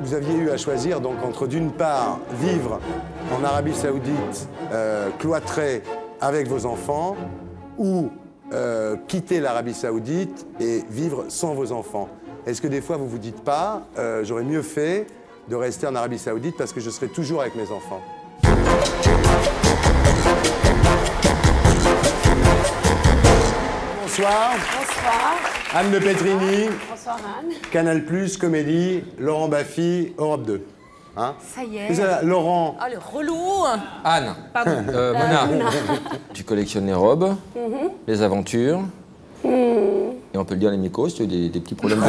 vous aviez eu à choisir donc entre d'une part vivre en Arabie Saoudite cloîtré avec vos enfants ou quitter l'Arabie Saoudite et vivre sans vos enfants. Est-ce que des fois vous vous dites pas j'aurais mieux fait de rester en Arabie Saoudite parce que je serai toujours avec mes enfants? Bonsoir. Bonsoir. Anne de Petrini. Bonsoir Anne. Canal+, Comédie, Laurent Baffy, Europe 2. Hein? Ça y est. Vous avez, Laurent. Oh, le relou. Anne. Pardon. Mona. Tu collectionnes les robes, les aventures. Et on peut le dire, les mycoses, tu as des petits problèmes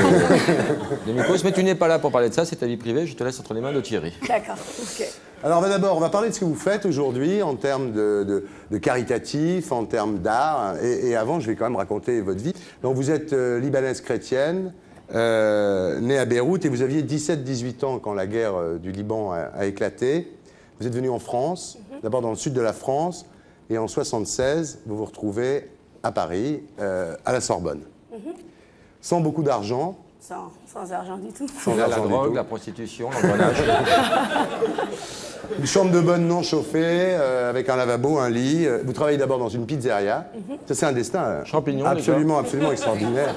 de mycoses. Mais tu n'es pas là pour parler de ça, c'est ta vie privée. Je te laisse entre les mains de Thierry. D'accord, ok. Alors d'abord, on va parler de ce que vous faites aujourd'hui en termes de caritatif, en termes d'art. Et avant, je vais quand même raconter votre vie. Donc vous êtes libanaise chrétienne, née à Beyrouth, et vous aviez 17-18 ans quand la guerre du Liban a éclaté. Vous êtes venue en France, d'abord dans le sud de la France, et en 1976, vous vous retrouvez à Paris, à la Sorbonne. Sans beaucoup d'argent. Sans argent du tout. Sans La argent du drogue, tout. la prostitution, l'engrenage. Une chambre de bonne non chauffée, avec un lavabo, un lit. Vous travaillez d'abord dans une pizzeria. Ça, c'est un destin Champignons, absolument extraordinaire.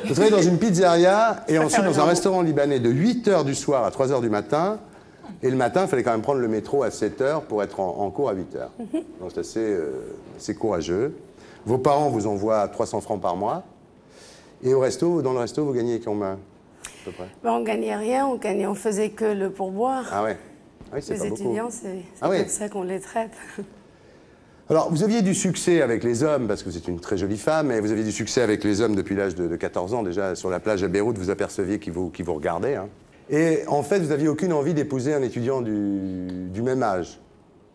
Vous travaillez dans une pizzeria et ensuite dans un restaurant libanais de 8h du soir à 3h du matin. Et le matin, il fallait quand même prendre le métro à 7h pour être en cours à 8h. Donc c'est assez courageux. Vos parents vous envoient 300 francs par mois. Et dans le resto, vous gagnez combien, à peu près? Ben, on gagnait rien, on faisait que le pourboire. Ah ouais. Oui, c'est pas Les beaucoup. étudiants, c'est oui. comme ça qu'on les traite. Alors, vous aviez du succès avec les hommes, parce que vous êtes une très jolie femme, et vous aviez du succès avec les hommes depuis l'âge de 14 ans. Déjà, sur la plage à Beyrouth, vous aperceviez qu'ils vous regardaient. Hein. Et en fait, vous n'aviez aucune envie d'épouser un étudiant du même âge.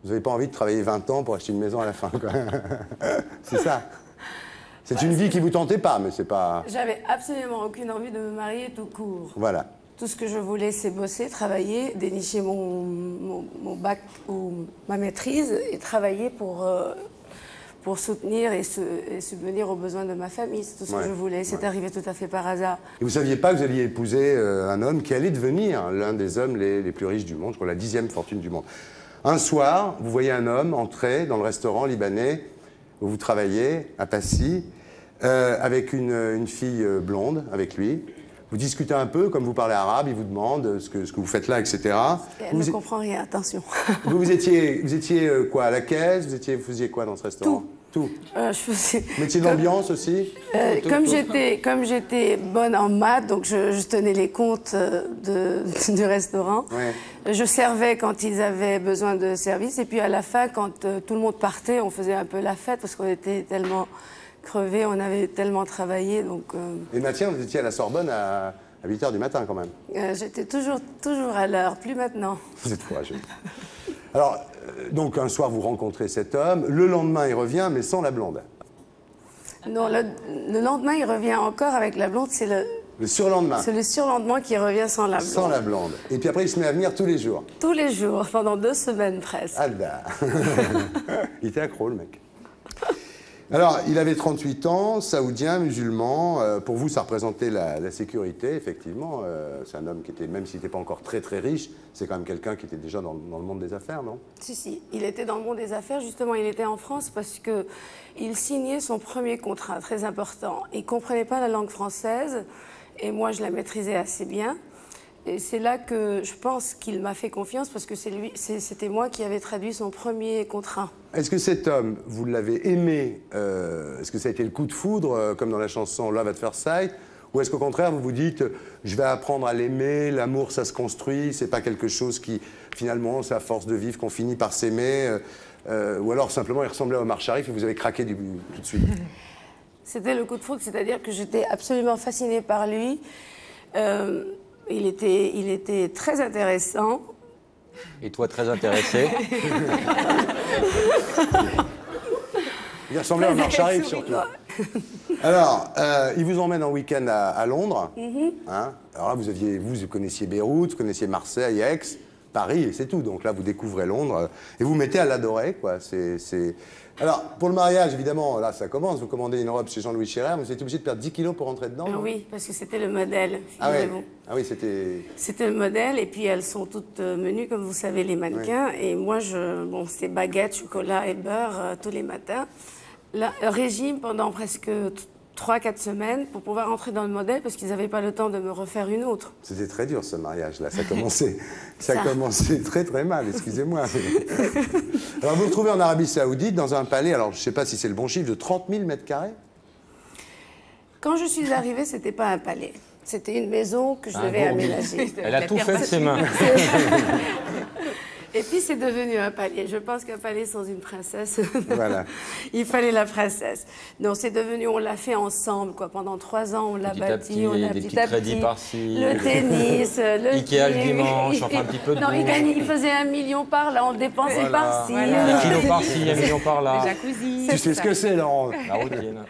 Vous n'avez pas envie de travailler 20 ans pour acheter une maison à la fin, quoi. C'est ça. C'est une vie qui vous tentait pas, mais c'est pas... J'avais absolument aucune envie de me marier tout court. Voilà. Tout ce que je voulais, c'est bosser, travailler, dénicher mon bac ou ma maîtrise et travailler pour soutenir et subvenir aux besoins de ma famille. C'est tout ce que je voulais. C'est arrivé tout à fait par hasard. Et vous ne saviez pas que vous alliez épouser un homme qui allait devenir l'un des hommes les plus riches du monde, je crois la 10e fortune du monde. Un soir, vous voyez un homme entrer dans le restaurant libanais où vous travaillez, à Passy, avec une fille blonde avec lui. Vous discutez un peu, comme vous parlez arabe, il vous demande ce que vous faites là, etc. Elle ne comprend rien, attention. Vous étiez quoi, à la caisse? Vous faisiez quoi dans ce restaurant? Tout. Je faisais... Métier d'ambiance aussi? Comme j'étais bonne en maths, donc je tenais les comptes du restaurant. Ouais. Je servais quand ils avaient besoin de service. Et puis à la fin, quand tout le monde partait, on faisait un peu la fête parce qu'on était tellement crevés, on avait tellement travaillé. Donc, Et Mathieu, vous étiez à la Sorbonne à 8h du matin quand même? J'étais toujours à l'heure, plus maintenant. Vous êtes courageux. Alors, donc un soir, vous rencontrez cet homme. Le lendemain, il revient, mais sans la blonde. Non, le lendemain, il revient encore avec la blonde. C'est le surlendemain. C'est le surlendemain qui revient sans la blonde. Sans la blonde. Et puis après, il se met à venir tous les jours. Tous les jours, pendant 2 semaines presque. Alda. Il était accro, le mec. Alors, il avait 38 ans, saoudien, musulman. Pour vous, ça représentait la sécurité, effectivement. C'est un homme qui était, même s'il n'était pas encore très très riche, c'est quand même quelqu'un qui était déjà dans le monde des affaires, non? Si. Il était dans le monde des affaires. Justement, il était en France parce qu'il signait son premier contrat, très important. Il ne comprenait pas la langue française et moi, je la maîtrisais assez bien. Et c'est là que je pense qu'il m'a fait confiance parce que c'était moi qui avais traduit son premier contrat. Est-ce que cet homme, vous l'avez aimé? Est-ce que ça a été le coup de foudre, comme dans la chanson Love at First Sight? Ou est-ce qu'au contraire, vous vous dites, je vais apprendre à l'aimer, l'amour, ça se construit, c'est pas quelque chose qui, finalement, c'est à force de vivre qu'on finit par s'aimer? Ou alors, simplement, il ressemblait à Omar Sharif et vous avez craqué tout de suite? C'était le coup de foudre, c'est-à-dire que j'étais absolument fascinée par lui. Il était très intéressant. Et toi, très intéressé? Il ressemblait à Omar Sharif, surtout. Alors, il vous emmène en week-end à Londres. Hein? Alors là, vous connaissiez Beyrouth, vous connaissiez Marseille, Aix, Paris et c'est tout. Donc là, vous découvrez Londres et vous mettez à l'adorer, quoi. Alors, pour le mariage, évidemment, là, ça commence. Vous commandez une robe chez Jean-Louis Scherer, mais vous êtes obligé de perdre 10 kilos pour rentrer dedans. Oui, parce que c'était le modèle, ah, ouais. figurez-vous. Ah oui, c'était... C'était le modèle, et puis elles sont toutes menues, comme vous savez, les mannequins. Oui. Et moi, bon, c'était baguette, chocolat et beurre tous les matins. Là, régime pendant presque 3-4 semaines pour pouvoir entrer dans le modèle parce qu'ils n'avaient pas le temps de me refaire une autre. C'était très dur ce mariage-là, ça commençait très très mal, excusez-moi. Alors vous vous trouvez en Arabie Saoudite dans un palais, alors je ne sais pas si c'est le bon chiffre, de 30 000 mètres carrés. Quand je suis arrivée, ce n'était pas un palais, c'était une maison que je devais aménager. Elle a tout fait de ses mains. Et puis c'est devenu un palais. Je pense qu'un palais sans une princesse, voilà. Il fallait la princesse. Donc c'est devenu, on l'a fait ensemble, quoi. Pendant 3 ans, on l'a bâti, on a petit à petit. Le tennis, le Ikea le dimanche, enfin un petit peu de... Non, il faisait 1 million par là, on le dépensait par-ci. Voilà. 1 kilo par-ci, 1 million par là. Le jacuzzi. Tu sais ce que c'est, Laurent? La routine.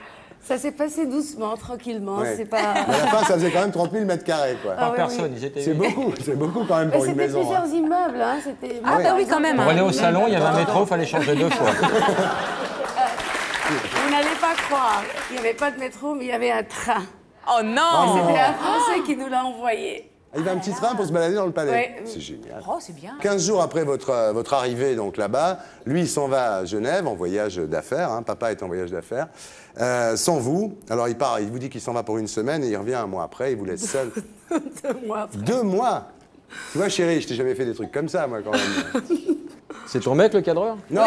Ça s'est passé doucement, tranquillement. Ouais. C'est pas... Mais à la fin, ça faisait quand même 30 000 mètres carrés, quoi. Par personne, ils étaient... C'est beaucoup quand même pour une maison. C'était plusieurs immeubles, hein. Ah bah oui, quand même. Pour aller au salon, il y avait un métro, il fallait changer 2 fois. Vous n'allez pas croire. Il n'y avait pas de métro, mais il y avait un train. Oh non! C'était un Français qui nous l'a envoyé. Il y avait un petit train pour se balader dans le palais. Oui. C'est génial. Oh, c'est bien. 15 jours après votre arrivée donc là-bas, lui il s'en va à Genève en voyage d'affaires, hein, papa est en voyage d'affaires, sans vous. Alors il part, il vous dit qu'il s'en va pour 1 semaine et il revient 1 mois après, il vous laisse seul. 2 mois après. 2 mois. Tu vois chérie, je t'ai jamais fait des trucs comme ça moi quand même. C'est ton mec le cadreur? Non.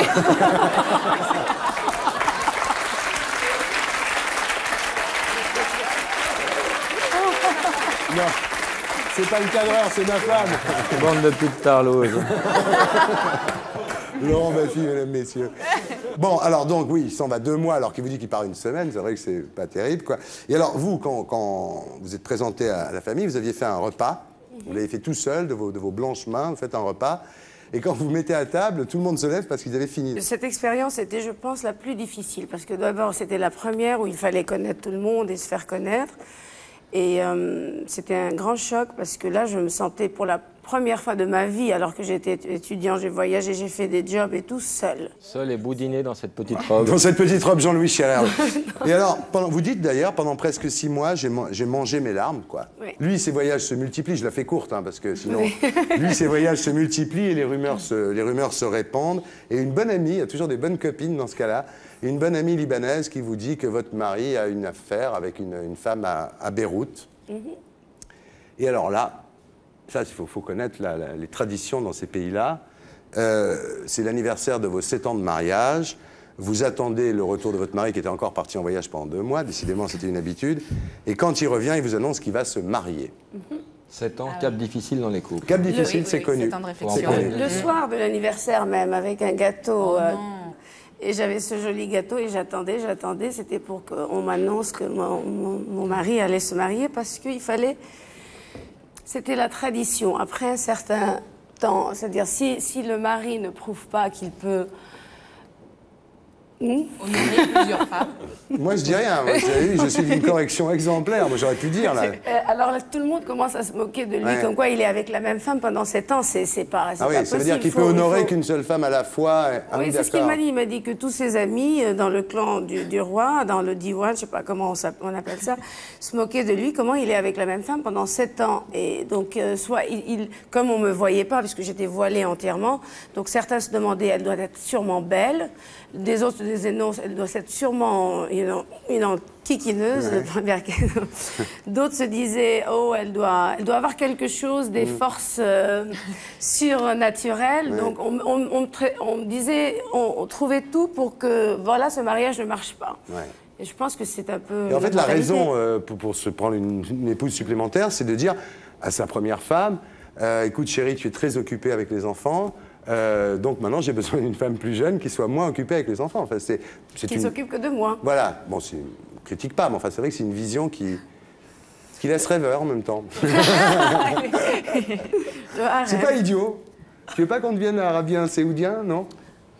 Non. C'est pas le cadreur, c'est ma femme. Bande de petites tarloses. Laurent Baffy, mesdames, messieurs. Bon, alors donc, oui, il s'en va 2 mois alors qu'il vous dit qu'il part 1 semaine. C'est vrai que c'est pas terrible, quoi. Et alors, vous, quand vous êtes présenté à la famille, vous aviez fait un repas. Vous l'avez fait tout seul, de vos blanches mains, vous faites un repas. Et quand vous vous mettez à table, tout le monde se lève parce qu'ils avaient fini. Cette expérience était, je pense, la plus difficile. Parce que d'abord, c'était la première où il fallait connaître tout le monde et se faire connaître. Et c'était un grand choc parce que là, je me sentais pour la première fois de ma vie, alors que j'étais étudiant, j'ai voyagé, j'ai fait des jobs et tout seul. Seul et boudiné dans cette petite robe. Dans cette petite robe Jean-Louis Scherer. Et alors, vous dites d'ailleurs, pendant presque 6 mois, j'ai mangé mes larmes, quoi. Oui. Lui, ses voyages se multiplient, je la fais courte, hein, parce que sinon... Lui, ses voyages se multiplient et les rumeurs se répandent. Et une bonne amie, il y a toujours des bonnes copines dans ce cas-là, une bonne amie libanaise qui vous dit que votre mari a une affaire avec une femme à Beyrouth. Et alors là, ça, il faut connaître les traditions dans ces pays-là. C'est l'anniversaire de vos 7 ans de mariage. Vous attendez le retour de votre mari qui était encore parti en voyage pendant 2 mois. Décidément, c'était une habitude. Et quand il revient, il vous annonce qu'il va se marier. 7 ans, cap difficile dans les couples. Cap difficile, c'est connu. 7 ans de réflexion. Le soir de l'anniversaire même, avec un gâteau. Et j'avais ce joli gâteau et j'attendais. C'était pour qu'on m'annonce que mon mari allait se marier parce qu'il fallait... C'était la tradition. Après un certain temps, c'est-à-dire si le mari ne prouve pas qu'il peut... Honorer plusieurs femmes. Moi, je dis rien. Moi, je suis d'une correction exemplaire. Moi, j'aurais pu dire, là. Alors là, tout le monde commence à se moquer de lui, Ouais. Comme quoi il est avec la même femme pendant 7 ans. C'est pas Ah oui, pas ça veut dire possible. qu'il peut honorer qu'une seule femme à la fois. Ah Oui, c'est ce qu'il m'a dit. Il m'a dit que tous ses amis dans le clan du roi, dans le diwan, je sais pas comment on appelle ça, se moquaient de lui, comment il est avec la même femme pendant 7 ans. Et donc, soit comme on me voyait pas, parce que j'étais voilée entièrement, donc certains se demandaient, elle doit être sûrement belle. Des autres disaient non, elle doit être sûrement une kikineuse. Ouais. D'autres se disaient, oh, elle doit avoir quelque chose, des forces surnaturelles. Ouais. Donc on me disait, on trouvait tout pour que voilà, ce mariage ne marche pas. Ouais. Et je pense que c'est un peu... Et en fait, la mentalité. raison pour se prendre une épouse supplémentaire, c'est de dire à sa première femme, écoute chérie, tu es très occupée avec les enfants, donc maintenant j'ai besoin d'une femme plus jeune qui soit moins occupée avec les enfants. Enfin, Qui s'occupe que de moi. Voilà, bon, je critique pas, mais enfin, c'est vrai que c'est une vision qui laisse rêveur en même temps. C'est pas idiot. Tu veux pas qu'on devienne arabien saoudien, non?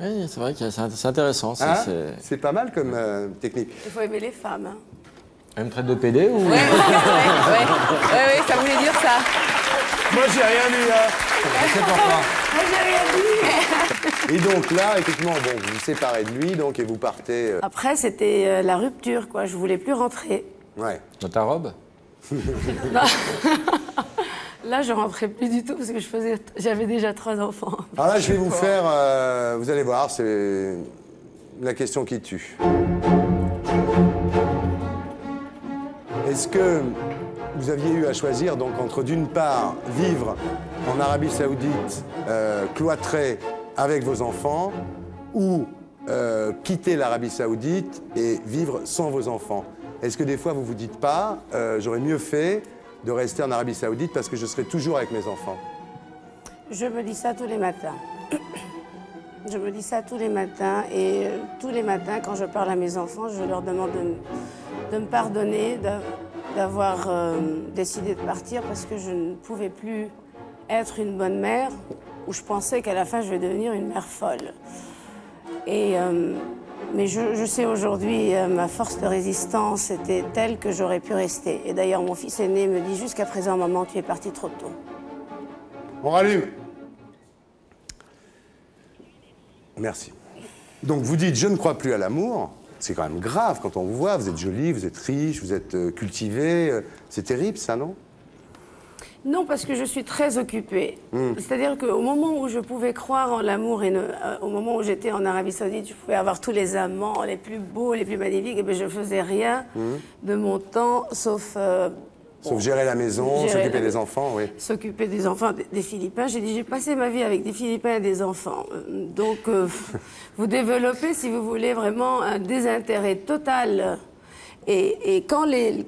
Oui, c'est vrai que c'est intéressant. Hein, c'est pas mal comme technique. Il faut aimer les femmes. Hein. Elle me traite de PD ou... Ouais, ça voulait dire ça. Moi, j'ai rien dit, hein. C'est pourquoi. Moi, j'ai rien dit. Et donc là, effectivement, bon, vous vous séparez de lui, donc, et vous partez... Après, c'était la rupture, quoi. Je voulais plus rentrer. Ouais. Dans ta robe? Là, je rentrais plus du tout parce que j'avais déjà 3 enfants. Alors là, je vais vous faire... vous allez voir, c'est la question qui tue. Est-ce que vous aviez eu à choisir donc entre d'une part vivre en Arabie Saoudite cloîtré avec vos enfants ou quitter l'Arabie Saoudite et vivre sans vos enfants? Est-ce que des fois vous vous dites pas j'aurais mieux fait de rester en Arabie Saoudite parce que je serai toujours avec mes enfants? Je me dis ça tous les matins. Je me dis ça tous les matins et tous les matins quand je parle à mes enfants, je leur demande de me pardonner d'avoir décidé de partir parce que je ne pouvais plus être une bonne mère où je pensais qu'à la fin je vais devenir une mère folle. Et, mais je sais aujourd'hui, ma force de résistance était telle que j'aurais pu rester. Et d'ailleurs, mon fils aîné me dit jusqu'à présent, maman, tu es partie trop tôt. On rallume. Merci. Donc vous dites, je ne crois plus à l'amour. C'est quand même grave quand on vous voit. Vous êtes jolie, vous êtes riche, vous êtes cultivée. C'est terrible, ça, non? Non, parce que je suis très occupée. C'est-à-dire qu'au moment où je pouvais croire en l'amour et au moment où j'étais en Arabie Saoudite, je pouvais avoir tous les amants, les plus beaux, les plus magnifiques, et bien je faisais rien de mon temps, sauf... Sauf gérer la maison, s'occuper des enfants, oui. S'occuper des enfants, des Philippins. J'ai dit, j'ai passé ma vie avec des Philippins et des enfants. Donc, vous développez, si vous voulez, vraiment un désintérêt total. Et quand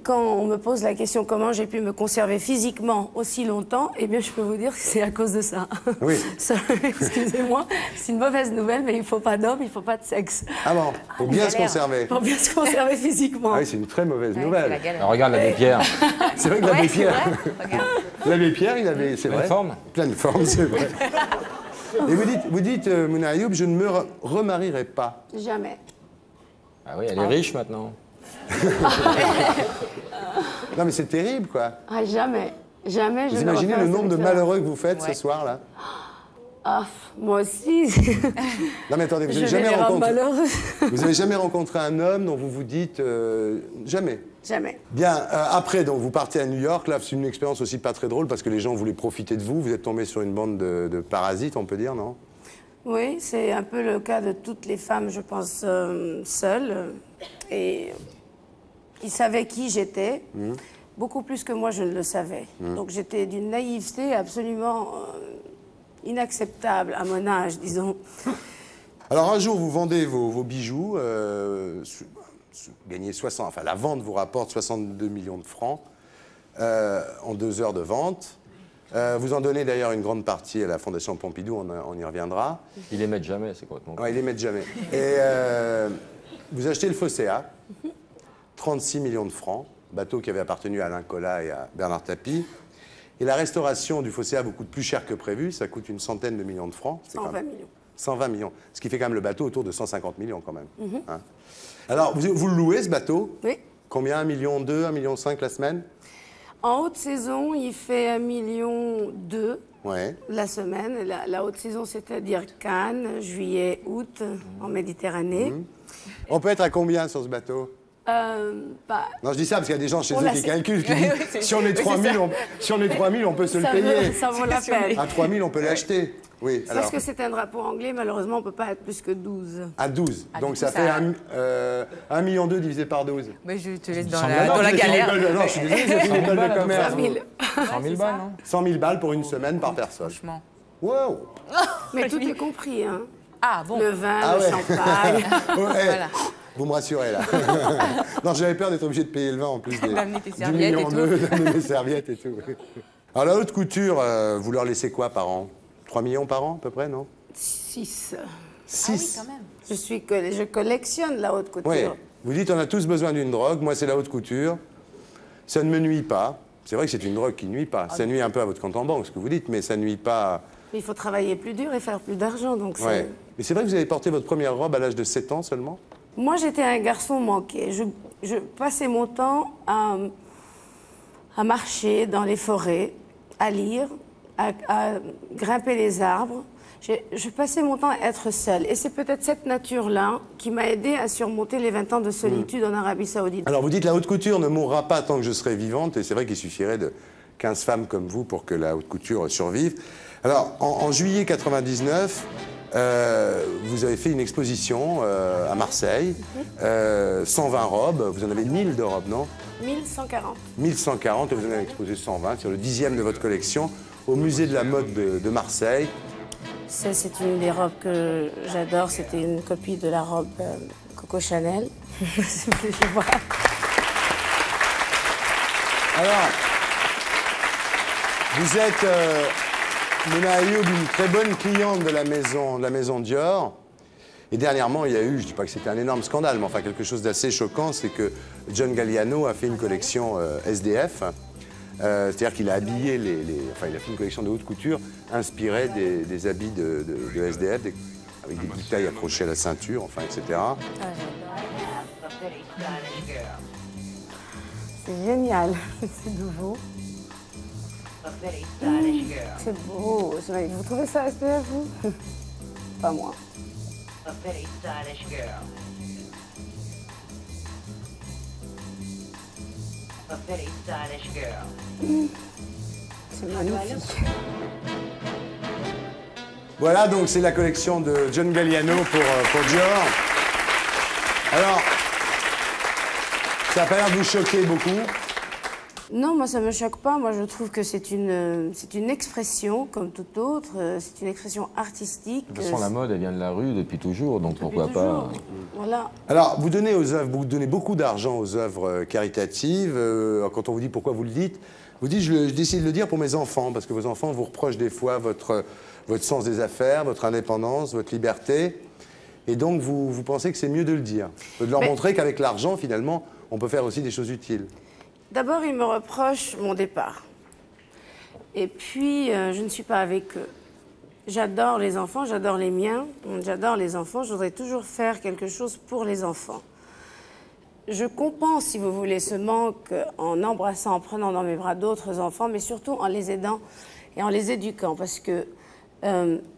on me pose la question comment j'ai pu me conserver physiquement aussi longtemps, eh bien, je peux vous dire que c'est à cause de ça. Oui. Excusez-moi, c'est une mauvaise nouvelle, mais il ne faut pas d'homme, il ne faut pas de sexe. Ah bon, pour bien se conserver. Pour bien se conserver physiquement. Ah oui, c'est une très mauvaise nouvelle. Alors, regarde l'abbé Pierre. C'est vrai que l'abbé Pierre... L'abbé Pierre, il avait... C'est vrai. Pleine forme. Pleine forme, c'est vrai. Et vous dites Mouna Ayoub, je ne me remarierai pas. Jamais. Ah oui, elle est riche maintenant. Non mais c'est terrible, quoi. Ah, jamais. Jamais je Vous ne imaginez referai le nombre de cette expérience. malheureux que vous faites ce soir-là? Ah, moi aussi. Non mais attendez, vous Je n'avez vais jamais les rendre rencontré... malheureux. Vous avez jamais rencontré un homme dont vous vous dites jamais? Jamais. Bien, après, donc, vous partez à New York. Là, c'est une expérience aussi pas très drôle parce que les gens voulaient profiter de vous. Vous êtes tombé sur une bande de parasites, on peut dire, non? Oui, c'est un peu le cas de toutes les femmes, je pense, seules. Et ils savaient qui j'étais, beaucoup plus que moi je ne le savais. Donc j'étais d'une naïveté absolument inacceptable à mon âge, disons. Alors un jour, vous vendez vos bijoux, gagnez 60... Enfin, la vente vous rapporte 62 millions de francs en 2 heures de vente. Vous en donnez d'ailleurs une grande partie à la Fondation Pompidou, on y reviendra. Ils les mettent jamais, c'est complètement... Ouais, ils les mettent jamais. Et vous achetez le Phocéa, 36 millions de francs, bateau qui avait appartenu à Alain Colas et à Bernard Tapie. Et la restauration du Phocéa vous coûte plus cher que prévu, ça coûte une centaine de millions de francs. 120 millions. 120 millions, ce qui fait quand même le bateau autour de 150 millions quand même. Hein. Alors, vous le louez ce bateau? Oui. Combien? 1,2 million, 1,5 million la semaine? En haute saison, il fait 1,2 million Ouais. la semaine. La haute saison, c'est-à-dire Cannes, juillet, août, en Méditerranée. On peut être à combien sur ce bateau? Non, je dis ça parce qu'il y a des gens chez eux qui calculent, qui disent si on est 3000, on peut se le payer. Ça vaut la peine. À 3000, on peut l'acheter. Oui, alors. Parce que c'est un drapeau anglais, malheureusement, on ne peut pas être plus que 12. À 12. Ah, Donc du ça coup, fait ça- 1,2 million divisé par 12. Mais je te laisse dans Sans la, blague. dans la j'ai fait une galère. école de- Non, je suis désolé, j'ai fait une école de commerce. 100 000. 100 000 balles, non? 100 000 balles pour une semaine par personne. Franchement. Wow. Mais tout est compris, hein. Ah bon. Le vin, Ah le ouais. champagne. Ouais, Voilà. Vous me rassurez là. Non, j'avais peur d'être obligé de payer le vin en plus D'amener tes du serviettes et million tout. d'amener mes serviettes et tout. Alors la haute couture, vous leur laissez quoi par an? 3 millions par an à peu près, non? 6. 6. Quand même. Je collectionne la haute couture. Oui. Vous dites on a tous besoin d'une drogue, moi c'est la haute couture. Ça ne me nuit pas. C'est vrai que c'est une drogue qui ne nuit pas. Ça nuit un peu à votre compte en banque, ce que vous dites, mais ça ne nuit pas. Mais il faut travailler plus dur et faire plus d'argent. Donc c'est- Ouais. Mais c'est vrai que vous avez porté votre première robe à l'âge de 7 ans seulement? Moi, j'étais un garçon manqué. Je passais mon temps à marcher dans les forêts, à lire, à grimper les arbres. Je passais mon temps à être seule. Et c'est peut-être cette nature-là qui m'a aidée à surmonter les 20 ans de solitude en Arabie Saoudite. Alors vous dites la haute couture ne mourra pas tant que je serai vivante, et c'est vrai qu'il suffirait de 15 femmes comme vous pour que la haute couture survive. Alors en juillet 99, vous avez fait une exposition à Marseille, 120 robes, vous en avez 1000 de robes, non? 1140. 1140, et vous en avez exposé 120, sur le 10e de votre collection, au musée de la mode de Marseille. C'est une des robes que j'adore, c'était une copie de la robe Coco Chanel. Je vois. Alors, vous êtes, Mouna Ayoub, une très bonne cliente de la maison Dior. Et dernièrement, il y a eu, je ne dis pas que c'était un énorme scandale, mais enfin quelque chose d'assez choquant, c'est que John Galliano a fait une collection SDF. C'est-à-dire qu'il a habillé enfin, il a fait une collection de haute couture inspirée des habits de SDF, avec des bouteilles accrochées à la ceinture, enfin, etc. C'est génial, c'est nouveau. C'est beau. Vous trouvez ça SDF, vous? Pas moi. C'est magnifique. Voilà, donc c'est la collection de John Galliano pour Dior. Alors, ça n'a pas l'air de vous choquer beaucoup? Non, moi ça ne me choque pas. Moi je trouve que c'est une expression comme toute autre. C'est une expression artistique. De toute façon, la mode, elle vient de la rue depuis toujours, donc pourquoi pas... Voilà. Alors, vous donnez beaucoup d'argent aux œuvres caritatives. Quand on vous dit pourquoi vous le dites, vous dites je décide de le dire pour mes enfants, parce que vos enfants vous reprochent des fois votre sens des affaires, votre indépendance, votre liberté. Et donc, vous pensez que c'est mieux de le dire, de leur montrer qu'avec l'argent, finalement, on peut faire aussi des choses utiles. D'abord, ils me reprochent mon départ. Et puis, je ne suis pas avec eux. J'adore les enfants, j'adore les miens, j'adore les enfants. Je voudrais toujours faire quelque chose pour les enfants. Je compense, si vous voulez, ce manque en embrassant, en prenant dans mes bras d'autres enfants, mais surtout en les aidant et en les éduquant. Parce que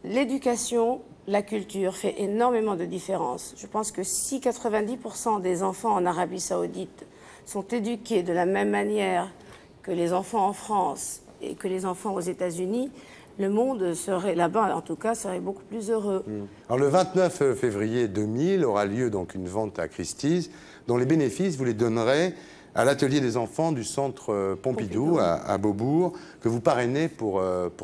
l'éducation, la culture fait énormément de différence. Je pense que si 90% des enfants en Arabie Saoudite sont éduqués de la même manière que les enfants en France et que les enfants aux États-Unis, le monde serait, là-bas en tout cas, serait beaucoup plus heureux. Alors le 29 février 2000 aura lieu donc une vente à Christie's, dont les bénéfices, vous les donnerez à l'atelier des enfants du centre Pompidou à Beaubourg, que vous parrainez pour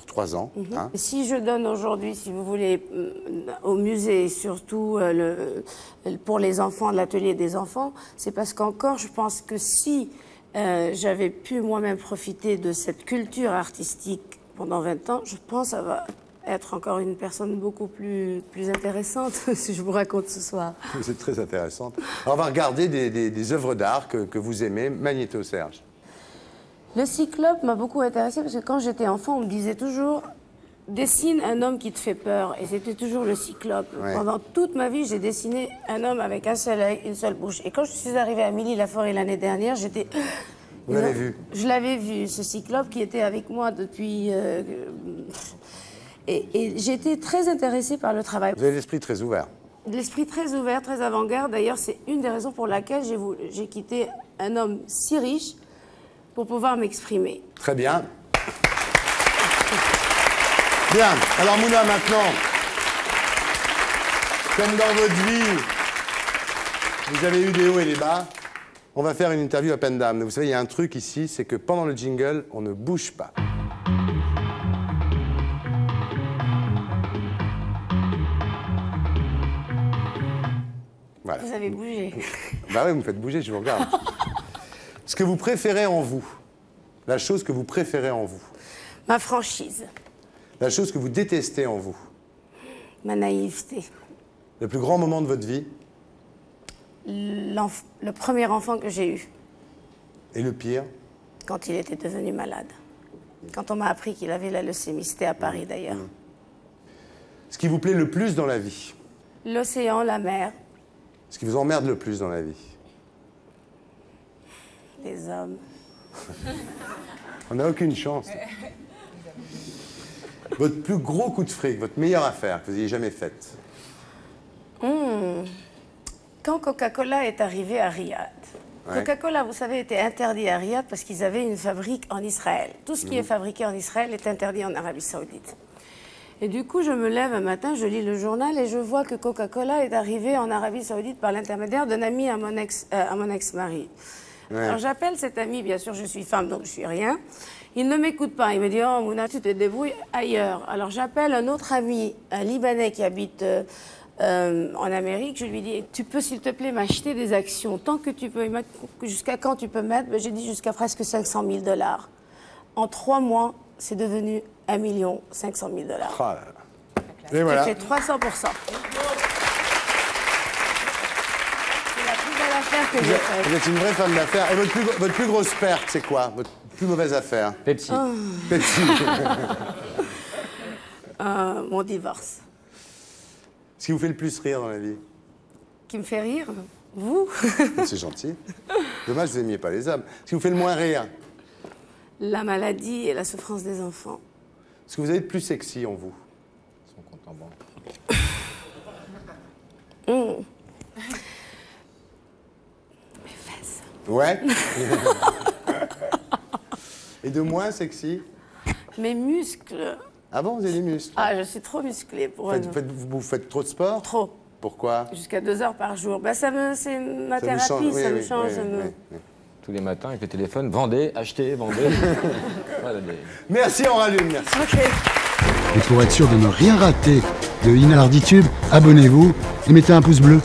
3 ans. Hein. Si je donne aujourd'hui, si vous voulez, au musée, surtout pour les enfants, de l'atelier des enfants, c'est parce qu'encore, je pense que si j'avais pu moi-même profiter de cette culture artistique pendant 20 ans, je pense que ça va être encore une personne beaucoup plus intéressante, si je vous raconte ce soir. Vous êtes très intéressante. Alors on va regarder des œuvres d'art que vous aimez. Magnéto, Serge. Le cyclope m'a beaucoup intéressée parce que quand j'étais enfant, on me disait toujours « dessine un homme qui te fait peur ». Et c'était toujours le cyclope. Ouais. Pendant toute ma vie, j'ai dessiné un homme avec un seul œil, une seule bouche. Et quand je suis arrivée à Milly-la-Forêt l'année dernière, j'étais... Vous l'avez vu? Je l'avais vu, ce cyclope qui était avec moi depuis... Et j'ai été très intéressée par le travail. Vous avez l'esprit très ouvert. L'esprit très ouvert, très avant-garde. D'ailleurs, c'est une des raisons pour laquelle j'ai quitté un homme si riche pour pouvoir m'exprimer. Très bien. Bien. Alors, Mouna, maintenant, comme dans votre vie, vous avez eu des hauts et des bas, on va faire une interview à peine d'âme. Vous savez, il y a un truc ici, c'est que pendant le jingle, on ne bouge pas. Voilà. Vous avez bougé. Bah oui, vous me faites bouger, je vous regarde. Ce que vous préférez en vous, la chose que vous préférez en vous. Ma franchise. La chose que vous détestez en vous. Ma naïveté. Le plus grand moment de votre vie. Le premier enfant que j'ai eu. Et le pire? Quand il était devenu malade. Quand on m'a appris qu'il avait la leucémie. C'était à Paris d'ailleurs. Ce qui vous plaît le plus dans la vie? L'océan, la mer. Ce qui vous emmerde le plus dans la vie? Les hommes. On n'a aucune chance. Votre plus gros coup de fric, votre meilleure affaire que vous ayez jamais faite? Quand Coca-Cola est arrivé à Riyad, Coca-Cola, vous savez, était interdit à Riyad parce qu'ils avaient une fabrique en Israël. Tout ce qui est fabriqué en Israël est interdit en Arabie Saoudite. Et du coup, je me lève un matin, je lis le journal et je vois que Coca-Cola est arrivé en Arabie Saoudite par l'intermédiaire d'un ami à mon ex-mari. Alors j'appelle cet ami, bien sûr, je suis femme, donc je suis rien. Il ne m'écoute pas, il me dit « Oh, Mouna, tu te débrouilles ailleurs ». Alors j'appelle un autre ami, un Libanais qui habite en Amérique. Je lui dis « Tu peux, s'il te plaît, m'acheter des actions, tant que tu peux, jusqu'à quand tu peux mettre ?» J'ai dit jusqu'à presque 500 000 $. En 3 mois, c'est devenu 1 500 000 $. Oh là là. Et voilà. J'ai fait 300%. C'est la plus belle affaire que j'ai faite. Vous êtes une vraie femme d'affaires. Et votre plus grosse perte, c'est quoi? Votre plus mauvaise affaire? Pepsi. Pepsi. Mon divorce. Ce qui vous fait le plus rire dans la vie? Qui me fait rire? Vous? C'est gentil. Dommage, vous n'aimiez pas les hommes. Ce qui vous fait le moins rire? La maladie et la souffrance des enfants. Ce que vous avez de plus sexy en vous? Son compte en banque. Mes fesses. Ouais. Et de moins sexy? Mes muscles. Ah bon, vous avez des muscles? Ah, je suis trop musclée pour un homme. Vous faites trop de sport? Trop. Pourquoi? Jusqu'à 2 heures par jour. Ben, c'est ma Ça vous thérapie, change, ça me change. Tous les matins avec le téléphone, vendez, achetez, vendez. Voilà, Merci, Aura Lune, merci. Ok. Et pour être sûr de ne rien rater de Inarditube, abonnez-vous et mettez un pouce bleu.